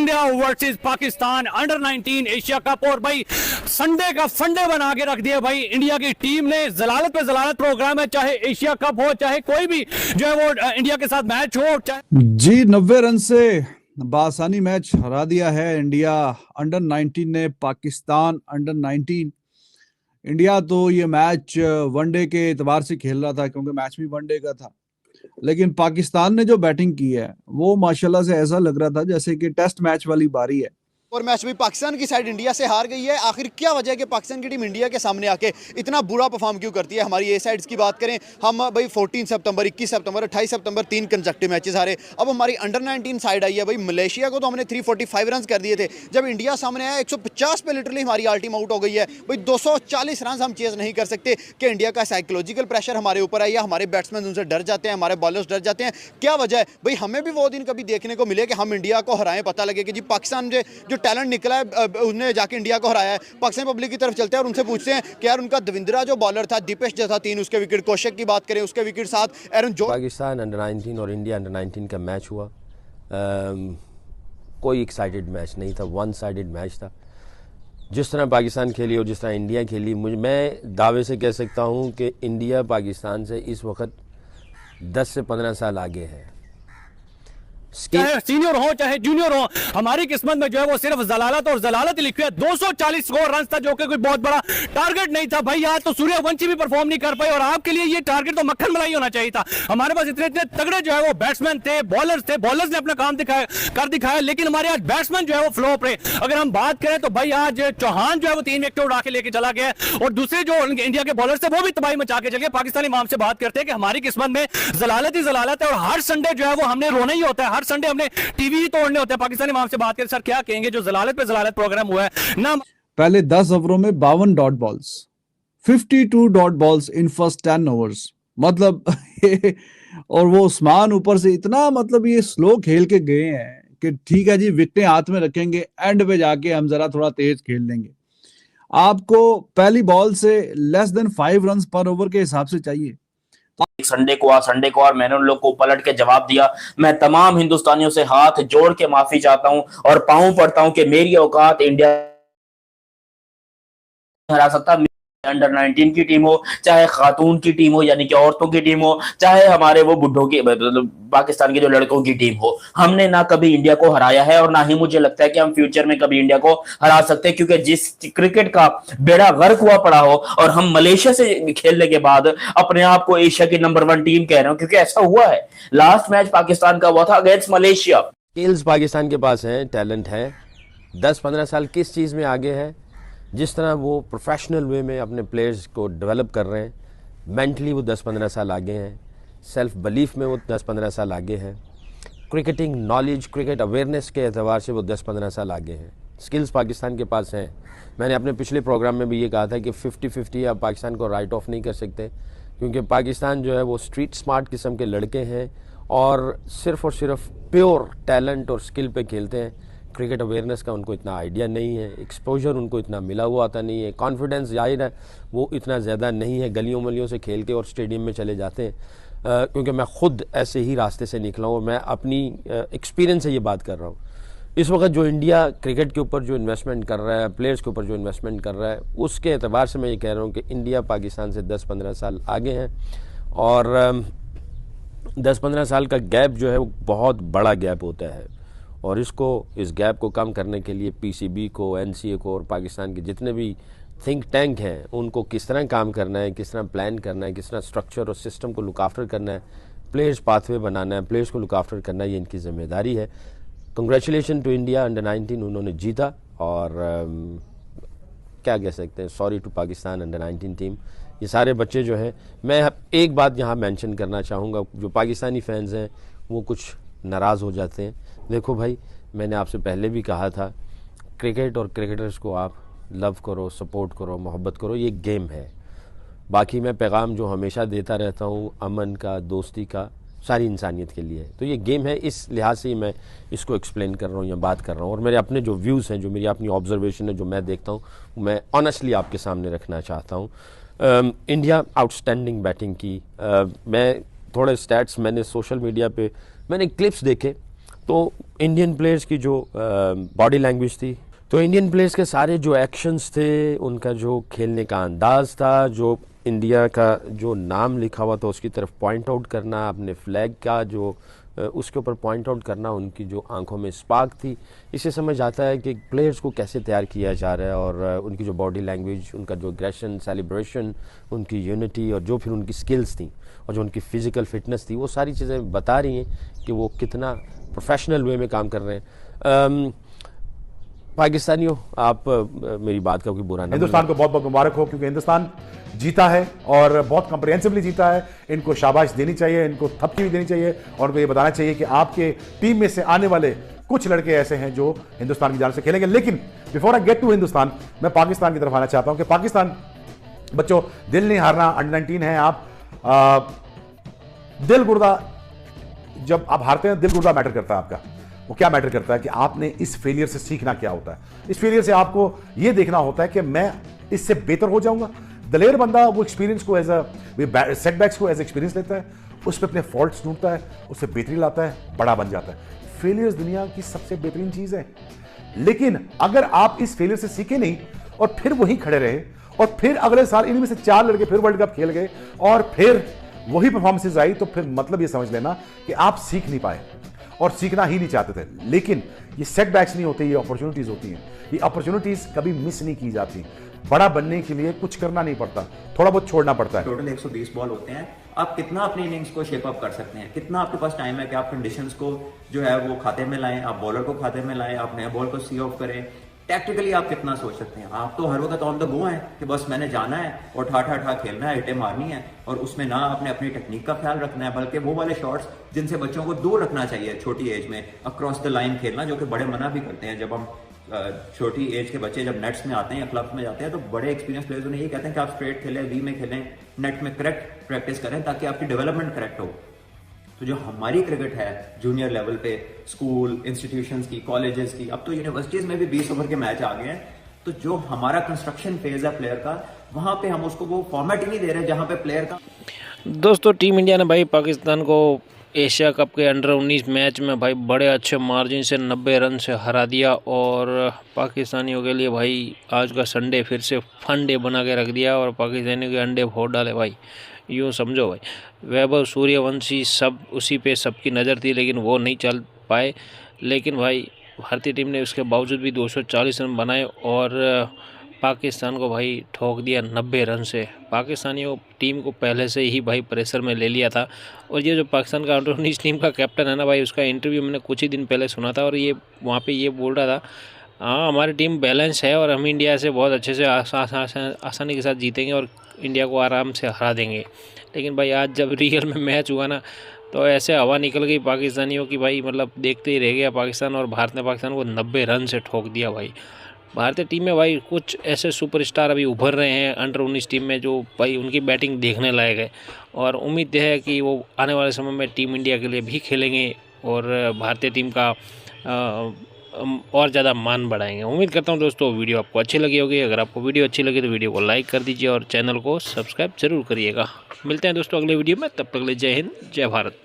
India versus Pakistan under 19 Asia cup. और भाई Sunday का फंडे बना के रख दिया भाई इंडिया की टीम ने। जलालत पे जलालत प्रोग्राम है, चाहे एशिया कप हो चाहे कोई भी जो है वो इंडिया के साथ मैच हो। जी 90 रन से बासानी मैच हरा दिया है इंडिया अंडर 19 ने पाकिस्तान अंडर 19। इंडिया तो ये मैच वनडे के एतबार से खेल रहा था क्योंकि मैच भी वनडे का था, लेकिन पाकिस्तान ने जो बैटिंग की है वो माशाल्लाह से ऐसा लग रहा था जैसे कि टेस्ट मैच वाली बारी है। और मैच में पाकिस्तान की साइड इंडिया से हार गई है। आखिर क्या वजह है कि पाकिस्तान की टीम इंडिया के सामने आके इतना बुरा परफॉर्म क्यों करती है? हमारी ए साइड्स की बात करें हम भाई 14 सितंबर 21 सितंबर 28 सितंबर 3 कंसेक्टिव मैचेस हारे। अब हमारी अंडर 19 साइड आई है भाई। मलेशिया को तो हमने 345 रन कर दिए थे, जब इंडिया सामने आया 150 पे लिटरली हमारी आल टीम आउट हो गई है भाई। 240 रन हम चेज नहीं कर सकते कि इंडिया का साइकोलॉजिकल प्रेशर हमारे ऊपर है या हमारे बैट्समैन उनसे डर जाते हैं, हमारे बॉलर्स डर जाते हैं? क्या वजह है भाई? हमें भी वो दिन कभी देखने को मिले कि हम इंडिया को हराएं, पता लगे कि जी पाकिस्तान जो टैलेंट निकला है उसने जाके इंडिया को हराया है। पाकिस्तान पब्लिक की तरफ चलते हैं और उनसे पूछते हैं कि यार उनका दविंद्रा जो बॉलर था, दीपेश जो था 3 उसके विकेट, कौशिक की बात करें उसके विकेट 7, एरन जो। पाकिस्तान अंडर 19 और इंडिया अंडर 19 का मैच हुआ, कोई एक्साइटेड मैच नहीं था, वन साइडेड मैच था। जिस तरह पाकिस्तान खेली और जिस तरह इंडिया खेली, मैं दावे से कह सकता हूँ कि इंडिया पाकिस्तान से इस वक्त 10 से 15 साल आगे है। चाहे सीनियर हो चाहे जूनियर हो, हमारी किस्मत में जो है वो सिर्फ जलालत और जलालत लिखी है। 240 स्कोर रन था जो कि कोई बहुत बड़ा टारगेट नहीं था भाई। आज तो सूर्यवंशी भी परफॉर्म नहीं कर पाए और आपके लिए ये टारगेट तो मक्खन मलाई होना चाहिए था। हमारे पास इतने इतने तगड़े जो है वो बैट्समैन थे, बॉलर्स थे, बॉलर्स ने अपना काम दिखाया, लेकिन हमारे आज बैट्समैन जो है वो फ्लॉप रहे। अगर हम बात करें तो भाई आज चौहान जो है वो 3 विकेट उड़ा के लेके चला गया और दूसरे जो इंडिया के बॉलर्स थे वो भी तबाही मचा के चले गए। पाकिस्तानी माम से बात करते हैं कि हमारी किस्मत में जलालत ही जलालत है और हर संडे जो है वो हमने रोना ही होता है, हर संडे हमने टीवी ही तोड़ने होते हैं। पाकिस्तानी माम से बात करें, सर क्या कहेंगे जो जलालत पे जलालत प्रोग्राम हुआ है ना? पहले 10 ओवरों में 52 dot balls, 52 dot balls in first 10 overs, मतलब और वो उस्मान ऊपर से इतना मतलब ये स्लो खेल के गए हैं कि ठीक है जी विकेटें हाथ में रखेंगे, एंड पे जाके हम जरा थोड़ा तेज खेल लेंगे। आपको पहली बॉल से लेस देन 5 रन पर ओवर के हिसाब से चाहिए। संडे को और मैंने उन लोग को पलट के जवाब दिया। मैं तमाम हिंदुस्तानियों से हाथ जोड़ के माफी चाहता हूं और पांव पड़ता हूं कि मेरी औकात इंडिया हरा सकता। अंडर 19 की टीम हो, चाहे खातून की टीम हो यानी कि औरतों की टीम हो, चाहे हमारे वो बुढ़ों की पाकिस्तान के जो लड़कों की टीम हो, हमने ना कभी इंडिया को हराया है और ना ही मुझे लगता है कि हम फ्यूचर में कभी इंडिया को हरा सकते हैं। क्योंकि जिस क्रिकेट का बेड़ा गर्क हुआ पड़ा हो और हम मलेशिया से खेलने के बाद अपने आप को एशिया की नंबर 1 टीम कह रहे हो, क्योंकि ऐसा हुआ है। लास्ट मैच पाकिस्तान का हुआ था अगेंस्ट मलेशिया। स्किल्स पाकिस्तान के पास हैं, टैलेंट है। 10-15 साल किस चीज़ में आगे है? जिस तरह वो प्रोफेशनल वे में अपने प्लेयर्स को डेवलप कर रहे हैं, मेंटली वो 10-15 साल आगे हैं, सेल्फ बिलीफ में वो 10-15 साल आगे हैं, क्रिकेटिंग नॉलेज, क्रिकेट अवेयरनेस के एतबार से वो 10-15 साल आगे हैं। स्किल्स पाकिस्तान के पास हैं। मैंने अपने पिछले प्रोग्राम में भी ये कहा था कि 50-50 आप पाकिस्तान को राइट ऑफ नहीं कर सकते, क्योंकि पाकिस्तान जो है वो स्ट्रीट स्मार्ट किस्म के लड़के हैं और सिर्फ प्योर टैलेंट और स्किल पे खेलते हैं। क्रिकेट अवेयरनेस का उनको इतना आइडिया नहीं है, एक्सपोजर उनको इतना मिला हुआ आता नहीं है, कॉन्फिडेंस जाहिर है वो इतना ज़्यादा नहीं है। गलियों मलियों से खेल के और स्टेडियम में चले जाते हैं, क्योंकि मैं ख़ुद ऐसे ही रास्ते से निकला हूँ और मैं अपनी एक्सपीरियंस से ये बात कर रहा हूँ। इस वक्त जो इंडिया क्रिकेट के ऊपर जो इन्वेस्टमेंट कर रहा है, प्लेयर्स के ऊपर जो इन्वेस्टमेंट कर रहा है, उसके एतबार से मैं ये कह रहा हूँ कि इंडिया पाकिस्तान से 10-15 साल आगे हैं। और 10-15 साल का गैप जो है वो बहुत बड़ा गैप होता है और इस गैप को कम करने के लिए पीसीबी को, एनसीए को और पाकिस्तान के जितने भी थिंक टैंक हैं उनको किस तरह काम करना है, किस तरह प्लान करना है, किस तरह स्ट्रक्चर और सिस्टम को लुक आफ्टर करना है, प्लेयर्स पाथवे बनाना है, प्लेयर्स को लुक आफ्टर करना है, ये इनकी जिम्मेदारी है। कंग्रेचुलेशन टू इंडिया अंडर 19, उन्होंने जीता। और क्या कह सकते हैं, sorry to Pakistan under 19 team. ये सारे बच्चे जो हैं, मैं एक बात यहाँ मेंशन करना चाहूँगा, जो पाकिस्तानी फैंस हैं वो कुछ नाराज़ हो जाते हैं। देखो भाई, मैंने आपसे पहले भी कहा था, क्रिकेट और क्रिकेटर्स को आप लव करो, सपोर्ट करो, मोहब्बत करो, ये गेम है। बाकी मैं पैगाम जो हमेशा देता रहता हूँ अमन का, दोस्ती का, सारी इंसानियत के लिए है। तो ये गेम है, इस लिहाज से ही मैं इसको एक्सप्लेन कर रहा हूँ या बात कर रहा हूँ। और मेरे अपने जो व्यूज़ हैं, जो मेरी अपनी ऑब्जर्वेशन है, जो मैं देखता हूँ, मैं ऑनेस्टली आपके सामने रखना चाहता हूँ। इंडिया आउटस्टैंडिंग बैटिंग की। मैं थोड़े स्टैट्स मैंने सोशल मीडिया पे मैंने क्लिप्स देखे, तो इंडियन प्लेयर्स की जो बॉडी लैंग्वेज थी, तो इंडियन प्लेयर्स के सारे जो एक्शंस थे, उनका जो खेलने का अंदाज़ था, जो इंडिया का जो नाम लिखा हुआ था उसकी तरफ पॉइंट आउट करना, अपने फ्लैग का जो उसके ऊपर पॉइंट आउट करना, उनकी जो आंखों में स्पार्क थी, इससे समझ आता है कि प्लेयर्स को कैसे तैयार किया जा रहा है। और उनकी जो बॉडी लैंग्वेज, उनका जो एग्रेशन, सेलिब्रेशन, उनकी यूनिटी और जो फिर उनकी स्किल्स थी और जो उनकी फ़िज़िकल फिटनेस थी, वो सारी चीज़ें बता रही हैं कि वो कितना प्रोफेशनल वे में काम कर रहे हैं। पाकिस्तानियों, आप मेरी बात का कोई बुरा नहीं, हिंदुस्तान को बहुत बहुत मुबारक हो, क्योंकि हिंदुस्तान जीता है और बहुत कंप्रिहेंसिवली जीता है। इनको शाबाश देनी चाहिए, इनको थपकी भी देनी चाहिए और उनको ये बताना चाहिए कि आपके टीम में से आने वाले कुछ लड़के ऐसे हैं जो हिंदुस्तान की जान से खेलेंगे। लेकिन before I get to Hindustan, मैं पाकिस्तान की तरफ आना चाहता हूं कि पाकिस्तान बच्चों, दिल नहीं हारना। अंडर 19 है आप, दिल गुर्दा, जब आप हारते हैं दिल गुर्दा मैटर करता है आपका। वो क्या मैटर करता है कि आपने इस फेलियर से सीखना क्या होता है। इस फेलियर से आपको यह देखना होता है कि मैं इससे बेहतर हो जाऊंगा। दलेर बंदा वो एक्सपीरियंस को एज अ सेटबैक्स को एज एक्सपीरियंस लेता है, उस पर अपने फॉल्ट्स ढूंढता है, उससे बेहतरी लाता है, बड़ा बन जाता है। फेलियर्स दुनिया की सबसे बेहतरीन चीज है। लेकिन अगर आप इस फेलियर से सीखे नहीं और फिर वहीं खड़े रहे और फिर अगले साल इनमें से 4 लड़के फिर वर्ल्ड कप खेल गए और फिर वही परफॉर्मेंसेज आई, तो फिर मतलब ये समझ लेना कि आप सीख नहीं पाए और सीखना ही नहीं चाहते थे। लेकिन ये सेटबैक्स नहीं होते, ये अपॉर्चुनिटीज होती हैं। ये अपॉर्चुनिटीज कभी मिस नहीं की जाती। बड़ा बनने के लिए कुछ करना नहीं पड़ता, थोड़ा बहुत छोड़ना पड़ता है। टोटल 120 बॉल होते हैं। आप कितना अपनी इनिंग्स को शेप अप कर सकते हैं, कितना आपके पास टाइम है कि आप कंडीशंस को जो है वो खाते में लाएं, आप बॉलर को खाते में लाएं, आप नए बॉल को सी ऑफ करें। टैक्टिकली आप कितना सोच सकते हैं। आप तो हर वक्त ऑन द गो हैं कि बस मैंने जाना है और ठा खेलना है, हिटें मारनी है और उसमें ना आपने अपनी टेक्निक का ख्याल रखना है, बल्कि वो वाले शॉट्स जिनसे बच्चों को दूर रखना चाहिए छोटी एज में, अक्रॉस द लाइन खेलना, जो कि बड़े मना भी करते हैं। जब हम छोटी एज के बच्चे जब नेट्स में आते हैं या क्लब्स में जाते हैं तो बड़े एक्सपीरियंस प्लेयर्स उन्हें ये कहते हैं कि आप स्ट्रेट खेलें, वी में खेलें, नेट में करेक्ट प्रैक्टिस करें ताकि आपकी डेवलपमेंट करेक्ट हो। तो जो हमारी क्रिकेट है जूनियर लेवल पे, स्कूल, इंस्टीट्यूशंस की, कॉलेजेस की, अब तो यूनिवर्सिटीज में भी 20 ओवर के मैच आ गए हैं। तो जो हमारा कंस्ट्रक्शन फेज है प्लेयर का, वहां पे हम उसको वो फॉर्मेट ही नहीं दे रहे जहां पे प्लेयर का। दोस्तों, टीम इंडिया ने भाई पाकिस्तान को एशिया कप के अंडर 19 मैच में भाई बड़े अच्छे मार्जिन से 90 रन से हरा दिया और पाकिस्तानियों के लिए भाई आज का संडे फिर से फन डे बना के रख दिया और पाकिस्तानियों के अंडे फोड़ डाले भाई। यूँ समझो भाई, वैभव सूर्यवंशी सब उसी पे सबकी नज़र थी लेकिन वो नहीं चल पाए। लेकिन भाई भारतीय टीम ने उसके बावजूद भी 240 रन बनाए और पाकिस्तान को भाई ठोक दिया 90 रन से। पाकिस्तानियों टीम को पहले से ही भाई प्रेशर में ले लिया था। और ये जो पाकिस्तान का अंडर 19 टीम का कैप्टन है ना भाई, उसका इंटरव्यू मैंने कुछ ही दिन पहले सुना था और ये वहाँ पे ये बोल रहा था, हाँ हमारी टीम बैलेंस है और हम इंडिया से बहुत अच्छे से आसानी के साथ जीतेंगे और इंडिया को आराम से हरा देंगे। लेकिन भाई आज जब रियल में मैच हुआ ना तो ऐसे हवा निकल गई पाकिस्तानियों की भाई, मतलब देखते ही रह गया पाकिस्तान। और भारत ने पाकिस्तान को 90 रन से ठोक दिया भाई। भारतीय टीम में भाई कुछ ऐसे सुपरस्टार अभी उभर रहे हैं अंडर 19 टीम में जो भाई उनकी बैटिंग देखने लायक है और उम्मीद है कि वो आने वाले समय में टीम इंडिया के लिए भी खेलेंगे और भारतीय टीम का और ज़्यादा मान बढ़ाएंगे। उम्मीद करता हूँ दोस्तों वीडियो आपको अच्छी लगी होगी। अगर आपको वीडियो अच्छी लगी तो वीडियो को लाइक कर दीजिए और चैनल को सब्सक्राइब जरूर करिएगा। मिलते हैं दोस्तों अगले वीडियो में, तब तक के लिए जय हिंद, जय भारत।